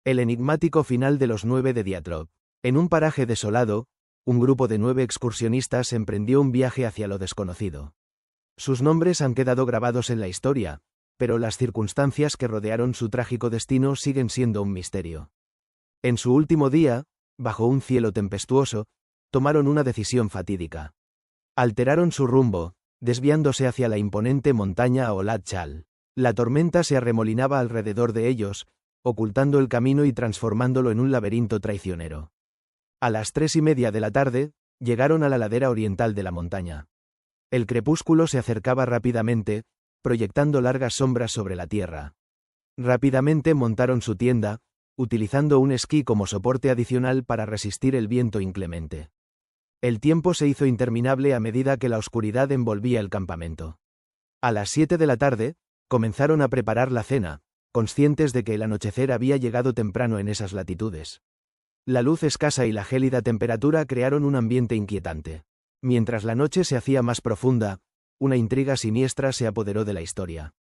El enigmático final de los 9 de Dyatlov. En un paraje desolado, un grupo de 9 excursionistas emprendió un viaje hacia lo desconocido. Sus nombres han quedado grabados en la historia, pero las circunstancias que rodearon su trágico destino siguen siendo un misterio. En su último día, bajo un cielo tempestuoso, tomaron una decisión fatídica. Alteraron su rumbo, desviándose hacia la imponente montaña Olat Chal. La tormenta se arremolinaba alrededor de ellos, ocultando el camino y transformándolo en un laberinto traicionero. A las 3:30 de la tarde, llegaron a la ladera oriental de la montaña. El crepúsculo se acercaba rápidamente, proyectando largas sombras sobre la tierra. Rápidamente montaron su tienda, utilizando un esquí como soporte adicional para resistir el viento inclemente. El tiempo se hizo interminable a medida que la oscuridad envolvía el campamento. A las 7 de la tarde, comenzaron a preparar la cena, conscientes de que el anochecer había llegado temprano en esas latitudes. La luz escasa y la gélida temperatura crearon un ambiente inquietante. Mientras la noche se hacía más profunda, una intriga siniestra se apoderó de la historia.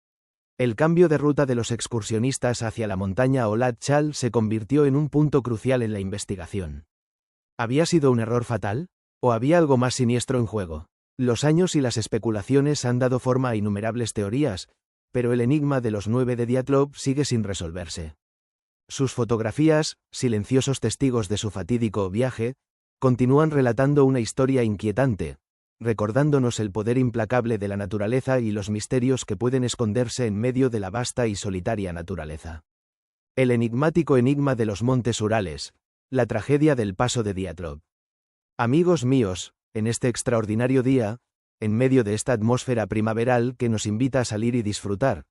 El cambio de ruta de los excursionistas hacia la montaña Olat Chal se convirtió en un punto crucial en la investigación. ¿Había sido un error fatal? ¿O había algo más siniestro en juego? Los años y las especulaciones han dado forma a innumerables teorías, pero el enigma de los 9 de Dyatlov sigue sin resolverse. Sus fotografías, silenciosos testigos de su fatídico viaje, continúan relatando una historia inquietante, recordándonos el poder implacable de la naturaleza y los misterios que pueden esconderse en medio de la vasta y solitaria naturaleza. El enigmático enigma de los montes Urales, la tragedia del paso de Dyatlov. Amigos míos, en este extraordinario día, en medio de esta atmósfera primaveral que nos invita a salir y disfrutar,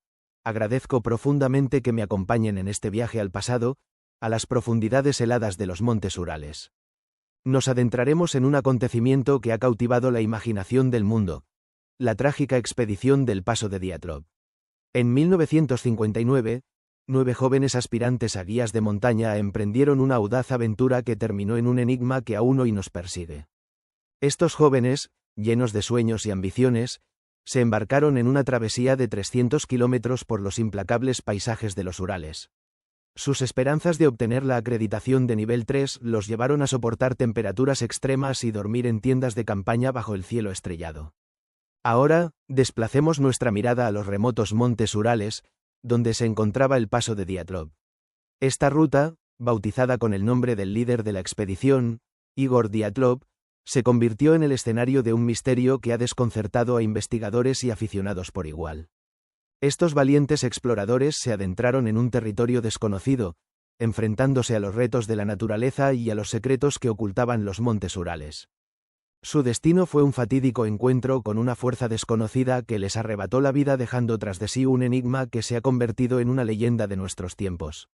agradezco profundamente que me acompañen en este viaje al pasado, a las profundidades heladas de los montes Urales. Nos adentraremos en un acontecimiento que ha cautivado la imaginación del mundo, la trágica expedición del paso de Dyatlov. En 1959, 9 jóvenes aspirantes a guías de montaña emprendieron una audaz aventura que terminó en un enigma que aún hoy nos persigue. Estos jóvenes, llenos de sueños y ambiciones, se embarcaron en una travesía de 300 kilómetros por los implacables paisajes de los Urales. Sus esperanzas de obtener la acreditación de nivel 3 los llevaron a soportar temperaturas extremas y dormir en tiendas de campaña bajo el cielo estrellado. Ahora, desplacemos nuestra mirada a los remotos montes Urales, donde se encontraba el paso de Dyatlov. Esta ruta, bautizada con el nombre del líder de la expedición, Igor Dyatlov, se convirtió en el escenario de un misterio que ha desconcertado a investigadores y aficionados por igual. Estos valientes exploradores se adentraron en un territorio desconocido, enfrentándose a los retos de la naturaleza y a los secretos que ocultaban los montes Urales. Su destino fue un fatídico encuentro con una fuerza desconocida que les arrebató la vida dejando tras de sí un enigma que se ha convertido en una leyenda de nuestros tiempos.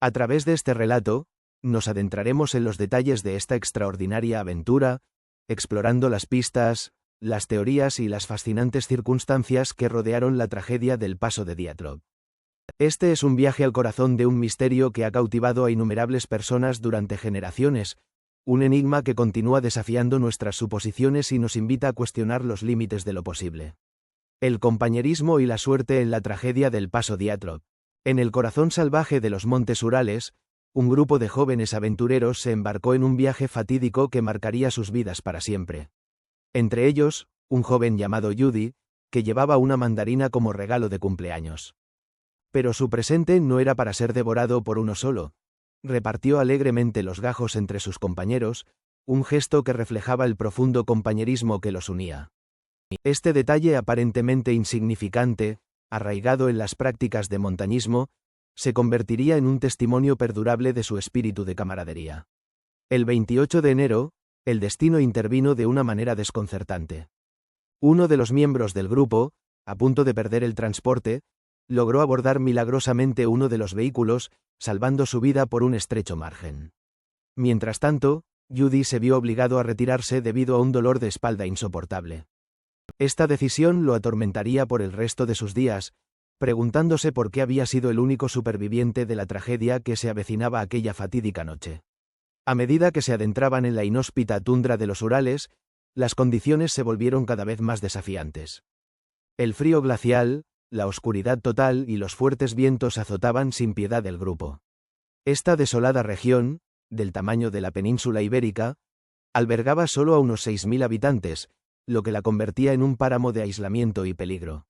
A través de este relato, nos adentraremos en los detalles de esta extraordinaria aventura, explorando las pistas, las teorías y las fascinantes circunstancias que rodearon la tragedia del paso de Dyatlov. Este es un viaje al corazón de un misterio que ha cautivado a innumerables personas durante generaciones, un enigma que continúa desafiando nuestras suposiciones y nos invita a cuestionar los límites de lo posible. El compañerismo y la suerte en la tragedia del paso Dyatlov. En el corazón salvaje de los montes Urales, un grupo de jóvenes aventureros se embarcó en un viaje fatídico que marcaría sus vidas para siempre. Entre ellos, un joven llamado Yudi, que llevaba una mandarina como regalo de cumpleaños. Pero su presente no era para ser devorado por uno solo. Repartió alegremente los gajos entre sus compañeros, un gesto que reflejaba el profundo compañerismo que los unía. Este detalle aparentemente insignificante, arraigado en las prácticas de montañismo, se convertiría en un testimonio perdurable de su espíritu de camaradería. El 28 de enero, el destino intervino de una manera desconcertante. Uno de los miembros del grupo, a punto de perder el transporte, logró abordar milagrosamente uno de los vehículos, salvando su vida por un estrecho margen. Mientras tanto, Yudi se vio obligado a retirarse debido a un dolor de espalda insoportable. Esta decisión lo atormentaría por el resto de sus días, preguntándose por qué había sido el único superviviente de la tragedia que se avecinaba aquella fatídica noche. A medida que se adentraban en la inhóspita tundra de los Urales, las condiciones se volvieron cada vez más desafiantes. El frío glacial, la oscuridad total y los fuertes vientos azotaban sin piedad el grupo. Esta desolada región, del tamaño de la península ibérica, albergaba solo a unos 6.000 habitantes, lo que la convertía en un páramo de aislamiento y peligro.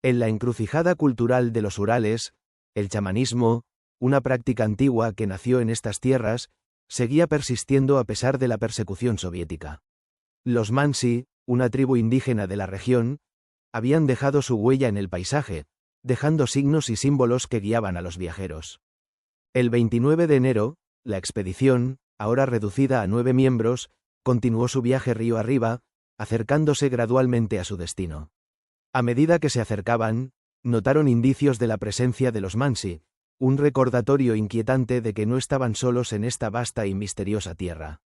En la encrucijada cultural de los Urales, el chamanismo, una práctica antigua que nació en estas tierras, seguía persistiendo a pesar de la persecución soviética. Los Mansi, una tribu indígena de la región, habían dejado su huella en el paisaje, dejando signos y símbolos que guiaban a los viajeros. El 29 de enero, la expedición, ahora reducida a 9 miembros, continuó su viaje río arriba, acercándose gradualmente a su destino. A medida que se acercaban, notaron indicios de la presencia de los Mansi, un recordatorio inquietante de que no estaban solos en esta vasta y misteriosa tierra.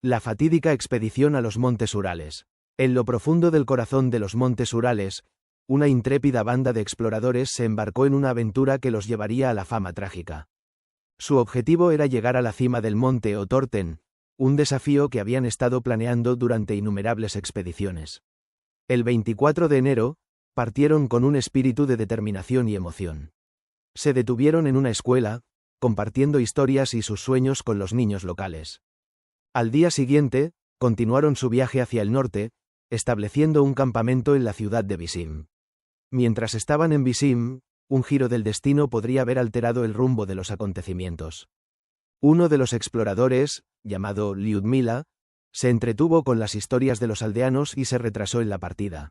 La fatídica expedición a los Montes Urales. En lo profundo del corazón de los Montes Urales, una intrépida banda de exploradores se embarcó en una aventura que los llevaría a la fama trágica. Su objetivo era llegar a la cima del monte Otorten, un desafío que habían estado planeando durante innumerables expediciones. El 24 de enero, partieron con un espíritu de determinación y emoción. Se detuvieron en una escuela, compartiendo historias y sus sueños con los niños locales. Al día siguiente, continuaron su viaje hacia el norte, estableciendo un campamento en la ciudad de Bisim. Mientras estaban en Bisim, un giro del destino podría haber alterado el rumbo de los acontecimientos. Uno de los exploradores, llamado Lyudmila, se entretuvo con las historias de los aldeanos y se retrasó en la partida.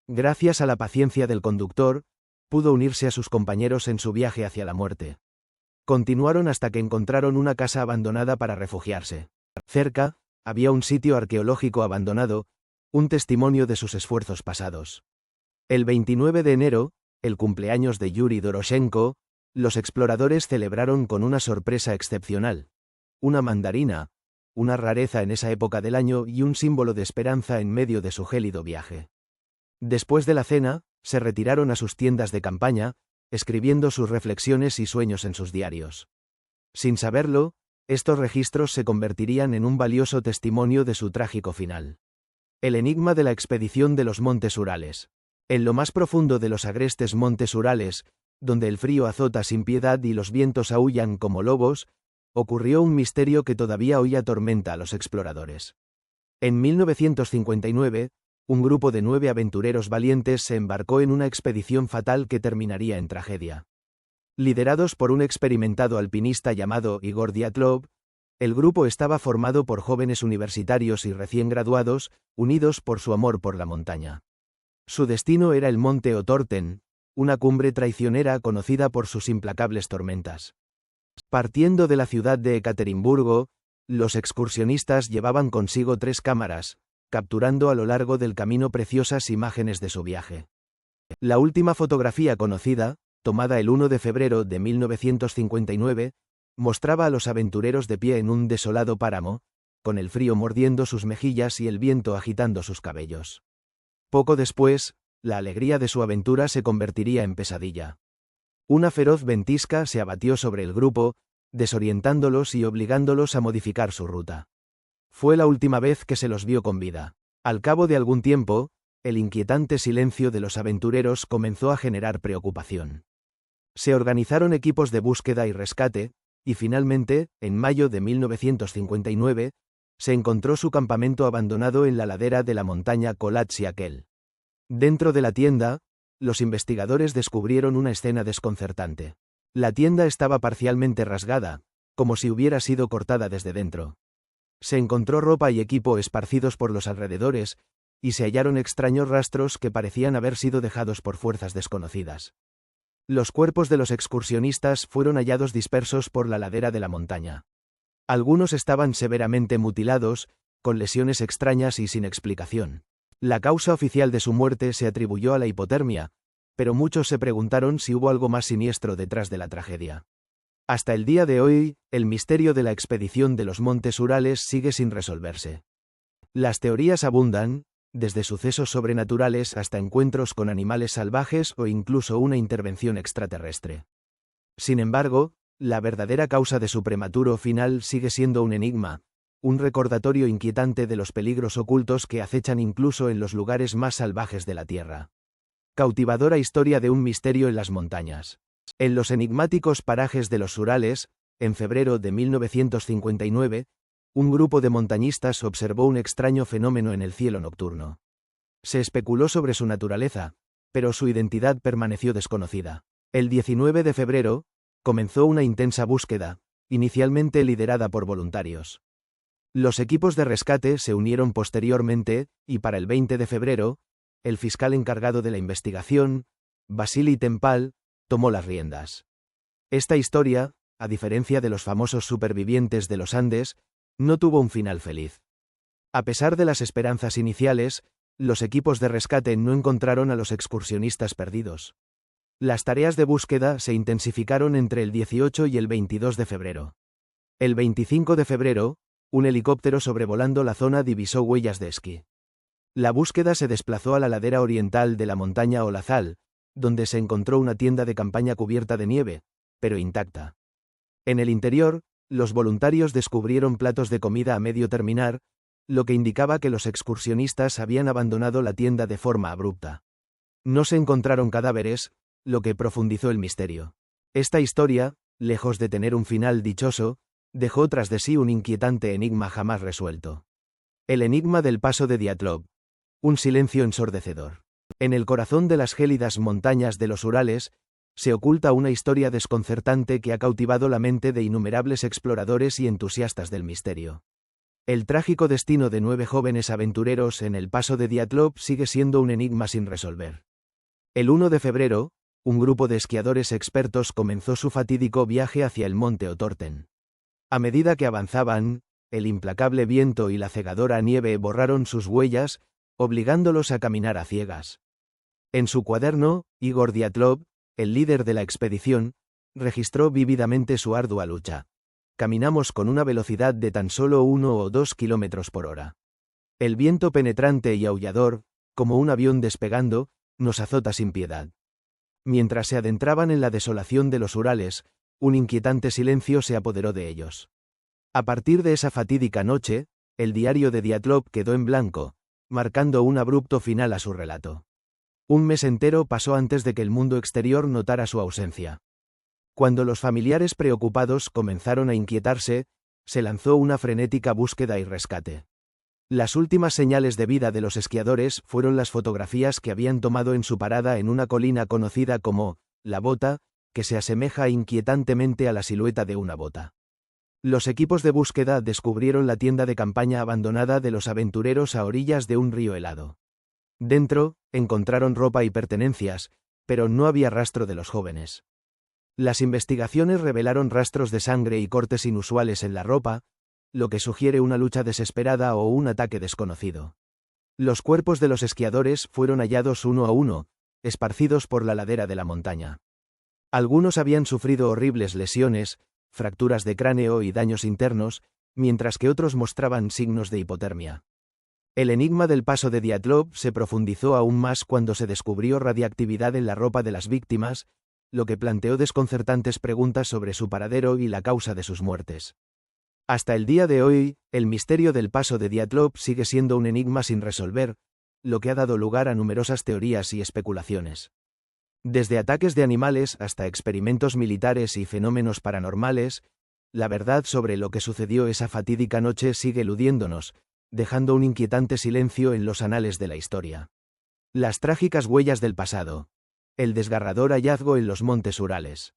Gracias a la paciencia del conductor, pudo unirse a sus compañeros en su viaje hacia la muerte. Continuaron hasta que encontraron una casa abandonada para refugiarse. Cerca, había un sitio arqueológico abandonado, un testimonio de sus esfuerzos pasados. El 29 de enero, el cumpleaños de Yuri Doroshenko, los exploradores celebraron con una sorpresa excepcional. Una mandarina, una rareza en esa época del año y un símbolo de esperanza en medio de su gélido viaje. Después de la cena, se retiraron a sus tiendas de campaña, escribiendo sus reflexiones y sueños en sus diarios. Sin saberlo, estos registros se convertirían en un valioso testimonio de su trágico final. El enigma de la expedición de los Montes Urales. En lo más profundo de los agrestes Montes Urales, donde el frío azota sin piedad y los vientos aúllan como lobos, ocurrió un misterio que todavía hoy atormenta a los exploradores. En 1959, un grupo de 9 aventureros valientes se embarcó en una expedición fatal que terminaría en tragedia. Liderados por un experimentado alpinista llamado Igor Dyatlov, el grupo estaba formado por jóvenes universitarios y recién graduados, unidos por su amor por la montaña. Su destino era el monte Otorten, una cumbre traicionera conocida por sus implacables tormentas. Partiendo de la ciudad de Ekaterimburgo, los excursionistas llevaban consigo 3 cámaras, capturando a lo largo del camino preciosas imágenes de su viaje. La última fotografía conocida, tomada el 1 de febrero de 1959, mostraba a los aventureros de pie en un desolado páramo, con el frío mordiendo sus mejillas y el viento agitando sus cabellos. Poco después, la alegría de su aventura se convertiría en pesadilla. Una feroz ventisca se abatió sobre el grupo, desorientándolos y obligándolos a modificar su ruta. Fue la última vez que se los vio con vida. Al cabo de algún tiempo, el inquietante silencio de los aventureros comenzó a generar preocupación. Se organizaron equipos de búsqueda y rescate, y finalmente, en mayo de 1959, se encontró su campamento abandonado en la ladera de la montaña Kolatsiakel. Dentro de la tienda, los investigadores descubrieron una escena desconcertante. La tienda estaba parcialmente rasgada, como si hubiera sido cortada desde dentro. Se encontró ropa y equipo esparcidos por los alrededores, y se hallaron extraños rastros que parecían haber sido dejados por fuerzas desconocidas. Los cuerpos de los excursionistas fueron hallados dispersos por la ladera de la montaña. Algunos estaban severamente mutilados, con lesiones extrañas y sin explicación. La causa oficial de su muerte se atribuyó a la hipotermia, pero muchos se preguntaron si hubo algo más siniestro detrás de la tragedia. Hasta el día de hoy, el misterio de la expedición de los Montes Urales sigue sin resolverse. Las teorías abundan, desde sucesos sobrenaturales hasta encuentros con animales salvajes o incluso una intervención extraterrestre. Sin embargo, la verdadera causa de su prematuro final sigue siendo un enigma, un recordatorio inquietante de los peligros ocultos que acechan incluso en los lugares más salvajes de la Tierra. Cautivadora historia de un misterio en las montañas. En los enigmáticos parajes de los Urales, en febrero de 1959, un grupo de montañistas observó un extraño fenómeno en el cielo nocturno. Se especuló sobre su naturaleza, pero su identidad permaneció desconocida. El 19 de febrero, comenzó una intensa búsqueda, inicialmente liderada por voluntarios. Los equipos de rescate se unieron posteriormente, y para el 20 de febrero, el fiscal encargado de la investigación, Vasily Tempal, tomó las riendas. Esta historia, a diferencia de los famosos supervivientes de los Andes, no tuvo un final feliz. A pesar de las esperanzas iniciales, los equipos de rescate no encontraron a los excursionistas perdidos. Las tareas de búsqueda se intensificaron entre el 18 y el 22 de febrero. El 25 de febrero, un helicóptero sobrevolando la zona divisó huellas de esquí. La búsqueda se desplazó a la ladera oriental de la montaña Olazal, donde se encontró una tienda de campaña cubierta de nieve, pero intacta. En el interior, los voluntarios descubrieron platos de comida a medio terminar, lo que indicaba que los excursionistas habían abandonado la tienda de forma abrupta. No se encontraron cadáveres, lo que profundizó el misterio. Esta historia, lejos de tener un final dichoso, dejó tras de sí un inquietante enigma jamás resuelto. El enigma del paso de Diatlov. Un silencio ensordecedor. En el corazón de las gélidas montañas de los Urales, se oculta una historia desconcertante que ha cautivado la mente de innumerables exploradores y entusiastas del misterio. El trágico destino de 9 jóvenes aventureros en el paso de Diatlov sigue siendo un enigma sin resolver. El 1 de febrero, un grupo de esquiadores expertos comenzó su fatídico viaje hacia el monte Otorten. A medida que avanzaban, el implacable viento y la cegadora nieve borraron sus huellas, obligándolos a caminar a ciegas. En su cuaderno, Igor Diatlov, el líder de la expedición, registró vívidamente su ardua lucha. Caminamos con una velocidad de tan solo 1 o 2 kilómetros por hora. El viento penetrante y aullador, como un avión despegando, nos azota sin piedad. Mientras se adentraban en la desolación de los Urales, un inquietante silencio se apoderó de ellos. A partir de esa fatídica noche, el diario de Diatlov quedó en blanco, marcando un abrupto final a su relato. Un mes entero pasó antes de que el mundo exterior notara su ausencia. Cuando los familiares preocupados comenzaron a inquietarse, se lanzó una frenética búsqueda y rescate. Las últimas señales de vida de los esquiadores fueron las fotografías que habían tomado en su parada en una colina conocida como La Bota, que se asemeja inquietantemente a la silueta de una bota. Los equipos de búsqueda descubrieron la tienda de campaña abandonada de los aventureros a orillas de un río helado. Dentro, encontraron ropa y pertenencias, pero no había rastro de los jóvenes. Las investigaciones revelaron rastros de sangre y cortes inusuales en la ropa, lo que sugiere una lucha desesperada o un ataque desconocido. Los cuerpos de los esquiadores fueron hallados uno a uno, esparcidos por la ladera de la montaña. Algunos habían sufrido horribles lesiones, fracturas de cráneo y daños internos, mientras que otros mostraban signos de hipotermia. El enigma del paso de Diatlov se profundizó aún más cuando se descubrió radiactividad en la ropa de las víctimas, lo que planteó desconcertantes preguntas sobre su paradero y la causa de sus muertes. Hasta el día de hoy, el misterio del paso de Diatlov sigue siendo un enigma sin resolver, lo que ha dado lugar a numerosas teorías y especulaciones. Desde ataques de animales hasta experimentos militares y fenómenos paranormales, la verdad sobre lo que sucedió esa fatídica noche sigue eludiéndonos, dejando un inquietante silencio en los anales de la historia. Las trágicas huellas del pasado. El desgarrador hallazgo en los montes Urales.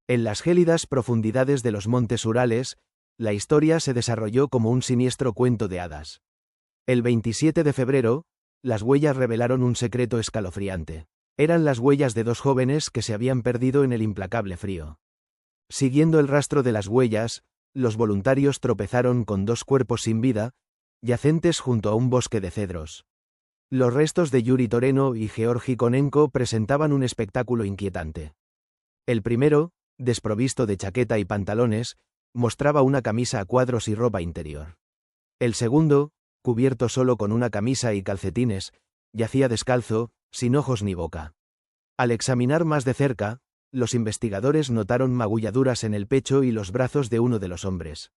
En las gélidas profundidades de los montes Urales, la historia se desarrolló como un siniestro cuento de hadas. El 27 de febrero, las huellas revelaron un secreto escalofriante. Eran las huellas de 2 jóvenes que se habían perdido en el implacable frío. Siguiendo el rastro de las huellas, los voluntarios tropezaron con 2 cuerpos sin vida, yacentes junto a un bosque de cedros. Los restos de Yuri Toreno y Georgi Konenko presentaban un espectáculo inquietante. El primero, desprovisto de chaqueta y pantalones, mostraba una camisa a cuadros y ropa interior. El segundo, cubierto solo con una camisa y calcetines, yacía descalzo, sin ojos ni boca. Al examinar más de cerca, los investigadores notaron magulladuras en el pecho y los brazos de uno de los hombres.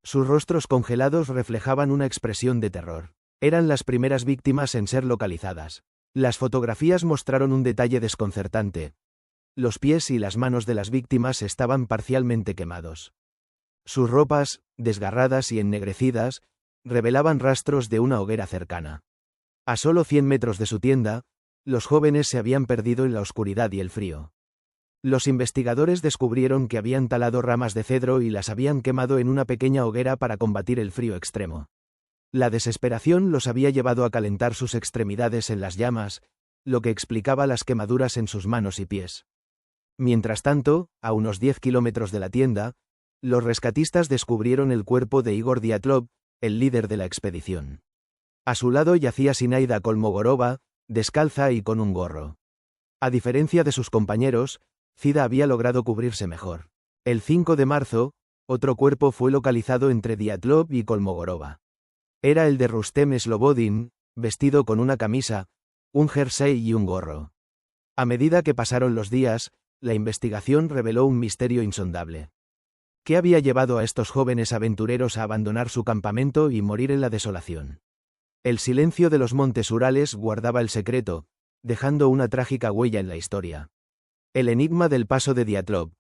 Sus rostros congelados reflejaban una expresión de terror. Eran las primeras víctimas en ser localizadas. Las fotografías mostraron un detalle desconcertante. Los pies y las manos de las víctimas estaban parcialmente quemados. Sus ropas, desgarradas y ennegrecidas, revelaban rastros de una hoguera cercana. A solo 100 metros de su tienda, los jóvenes se habían perdido en la oscuridad y el frío. Los investigadores descubrieron que habían talado ramas de cedro y las habían quemado en una pequeña hoguera para combatir el frío extremo. La desesperación los había llevado a calentar sus extremidades en las llamas, lo que explicaba las quemaduras en sus manos y pies. Mientras tanto, a unos 10 kilómetros de la tienda, los rescatistas descubrieron el cuerpo de Igor Dyatlov, el líder de la expedición. A su lado yacía Zinaida Kolmogorova, descalza y con un gorro. A diferencia de sus compañeros, Zida había logrado cubrirse mejor. El 5 de marzo, otro cuerpo fue localizado entre Dyatlov y Kolmogorova. Era el de Rustem Slobodin, vestido con una camisa, un jersey y un gorro. A medida que pasaron los días, la investigación reveló un misterio insondable. ¿Qué había llevado a estos jóvenes aventureros a abandonar su campamento y morir en la desolación? El silencio de los montes Urales guardaba el secreto, dejando una trágica huella en la historia. El enigma del paso de Dyatlov.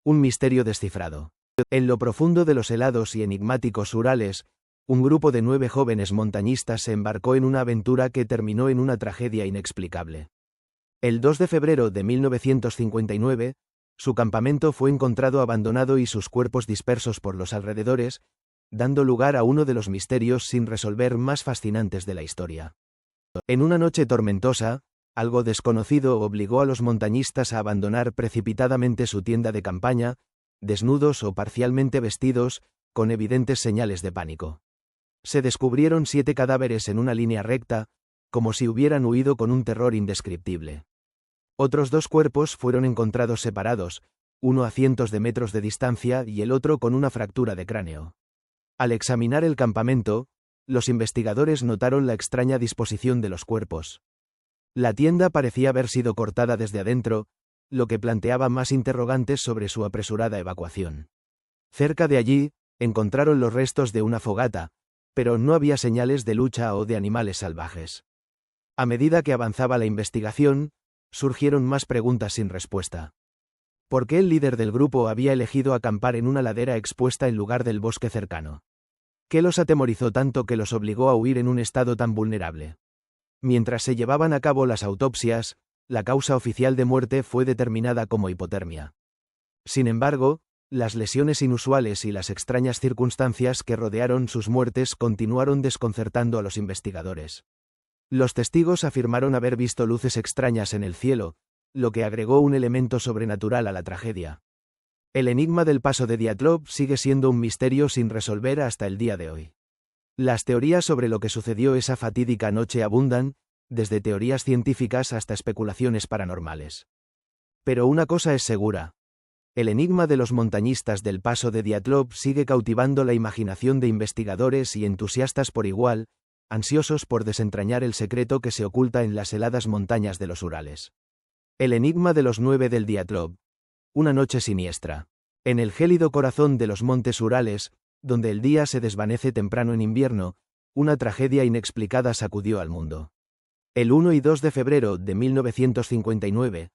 Un misterio descifrado. En lo profundo de los helados y enigmáticos Urales, un grupo de 9 jóvenes montañistas se embarcó en una aventura que terminó en una tragedia inexplicable. El 2 de febrero de 1959, su campamento fue encontrado abandonado y sus cuerpos dispersos por los alrededores, dando lugar a uno de los misterios sin resolver más fascinantes de la historia. En una noche tormentosa, algo desconocido obligó a los montañistas a abandonar precipitadamente su tienda de campaña, desnudos o parcialmente vestidos, con evidentes señales de pánico. Se descubrieron 7 cadáveres en una línea recta, como si hubieran huido con un terror indescriptible. Otros 2 cuerpos fueron encontrados separados, uno a cientos de metros de distancia y el otro con una fractura de cráneo. Al examinar el campamento, los investigadores notaron la extraña disposición de los cuerpos. La tienda parecía haber sido cortada desde adentro, lo que planteaba más interrogantes sobre su apresurada evacuación. Cerca de allí, encontraron los restos de una fogata, pero no había señales de lucha o de animales salvajes. A medida que avanzaba la investigación, surgieron más preguntas sin respuesta. ¿Por qué el líder del grupo había elegido acampar en una ladera expuesta en lugar del bosque cercano? ¿Qué los atemorizó tanto que los obligó a huir en un estado tan vulnerable? Mientras se llevaban a cabo las autopsias, la causa oficial de muerte fue determinada como hipotermia. Sin embargo, las lesiones inusuales y las extrañas circunstancias que rodearon sus muertes continuaron desconcertando a los investigadores. Los testigos afirmaron haber visto luces extrañas en el cielo, lo que agregó un elemento sobrenatural a la tragedia. El enigma del paso de Dyatlov sigue siendo un misterio sin resolver hasta el día de hoy. Las teorías sobre lo que sucedió esa fatídica noche abundan, desde teorías científicas hasta especulaciones paranormales. Pero una cosa es segura. El enigma de los montañistas del paso de Dyatlov sigue cautivando la imaginación de investigadores y entusiastas por igual, ansiosos por desentrañar el secreto que se oculta en las heladas montañas de los Urales. El enigma de los 9 del Dyatlov. Una noche siniestra. En el gélido corazón de los montes Urales, donde el día se desvanece temprano en invierno, una tragedia inexplicada sacudió al mundo. El 1 y 2 de febrero de 1959,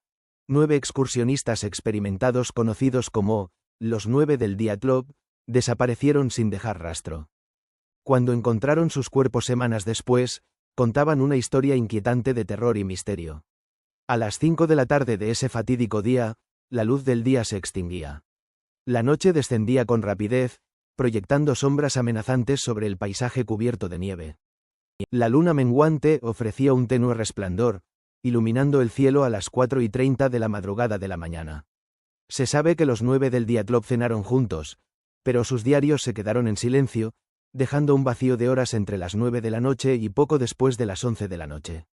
9 excursionistas experimentados conocidos como los 9 del Dyatlov, desaparecieron sin dejar rastro. Cuando encontraron sus cuerpos semanas después, contaban una historia inquietante de terror y misterio. A las 5 de la tarde de ese fatídico día, la luz del día se extinguía. La noche descendía con rapidez, proyectando sombras amenazantes sobre el paisaje cubierto de nieve. La luna menguante ofrecía un tenue resplandor, iluminando el cielo a las 4:30 de la madrugada de la mañana. Se sabe que los 9 del Dyatlov cenaron juntos, pero sus diarios se quedaron en silencio, dejando un vacío de horas entre las 9 de la noche y poco después de las 11 de la noche.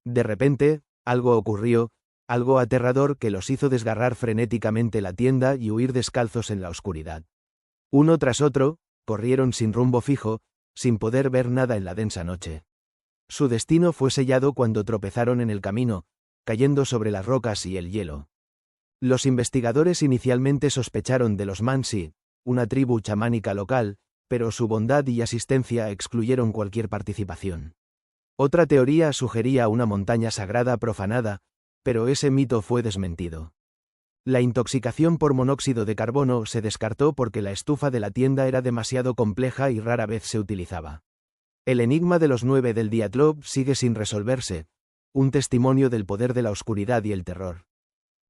De repente, algo ocurrió, algo aterrador que los hizo desgarrar frenéticamente la tienda y huir descalzos en la oscuridad. Uno tras otro, corrieron sin rumbo fijo, sin poder ver nada en la densa noche. Su destino fue sellado cuando tropezaron en el camino, cayendo sobre las rocas y el hielo. Los investigadores inicialmente sospecharon de los Mansi, una tribu chamánica local, pero su bondad y asistencia excluyeron cualquier participación. Otra teoría sugería una montaña sagrada profanada, pero ese mito fue desmentido. La intoxicación por monóxido de carbono se descartó porque la estufa de la tienda era demasiado compleja y rara vez se utilizaba. El enigma de los 9 del Dyatlov sigue sin resolverse, un testimonio del poder de la oscuridad y el terror.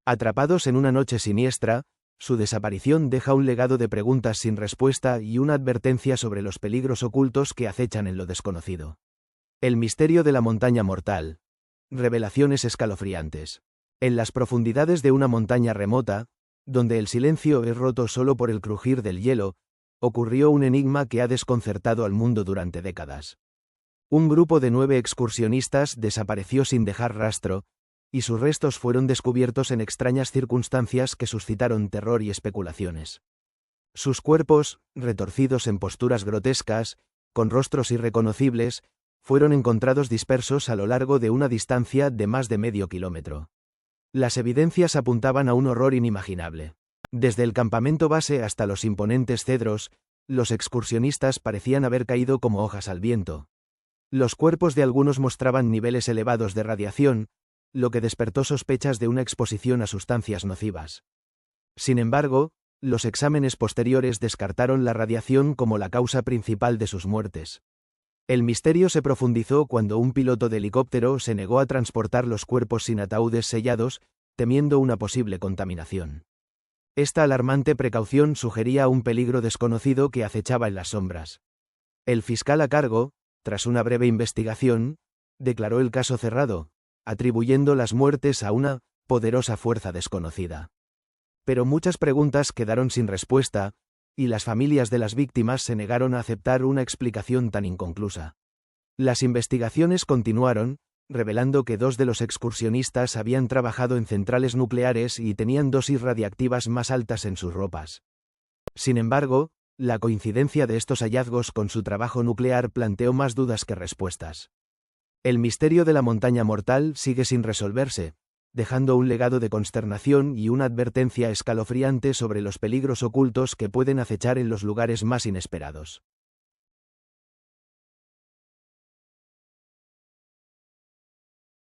Atrapados en una noche siniestra, su desaparición deja un legado de preguntas sin respuesta y una advertencia sobre los peligros ocultos que acechan en lo desconocido. El misterio de la montaña mortal. Revelaciones escalofriantes. En las profundidades de una montaña remota, donde el silencio es roto solo por el crujir del hielo, ocurrió un enigma que ha desconcertado al mundo durante décadas. Un grupo de 9 excursionistas desapareció sin dejar rastro, y sus restos fueron descubiertos en extrañas circunstancias que suscitaron terror y especulaciones. Sus cuerpos, retorcidos en posturas grotescas, con rostros irreconocibles, fueron encontrados dispersos a lo largo de una distancia de más de medio kilómetro. Las evidencias apuntaban a un horror inimaginable. Desde el campamento base hasta los imponentes cedros, los excursionistas parecían haber caído como hojas al viento. Los cuerpos de algunos mostraban niveles elevados de radiación, lo que despertó sospechas de una exposición a sustancias nocivas. Sin embargo, los exámenes posteriores descartaron la radiación como la causa principal de sus muertes. El misterio se profundizó cuando un piloto de helicóptero se negó a transportar los cuerpos sin ataúdes sellados, temiendo una posible contaminación. Esta alarmante precaución sugería un peligro desconocido que acechaba en las sombras. El fiscal a cargo, tras una breve investigación, declaró el caso cerrado, atribuyendo las muertes a una poderosa fuerza desconocida. Pero muchas preguntas quedaron sin respuesta, y las familias de las víctimas se negaron a aceptar una explicación tan inconclusa. Las investigaciones continuaron, revelando que 2 de los excursionistas habían trabajado en centrales nucleares y tenían dosis radiactivas más altas en sus ropas. Sin embargo, la coincidencia de estos hallazgos con su trabajo nuclear planteó más dudas que respuestas. El misterio de la montaña mortal sigue sin resolverse, dejando un legado de consternación y una advertencia escalofriante sobre los peligros ocultos que pueden acechar en los lugares más inesperados.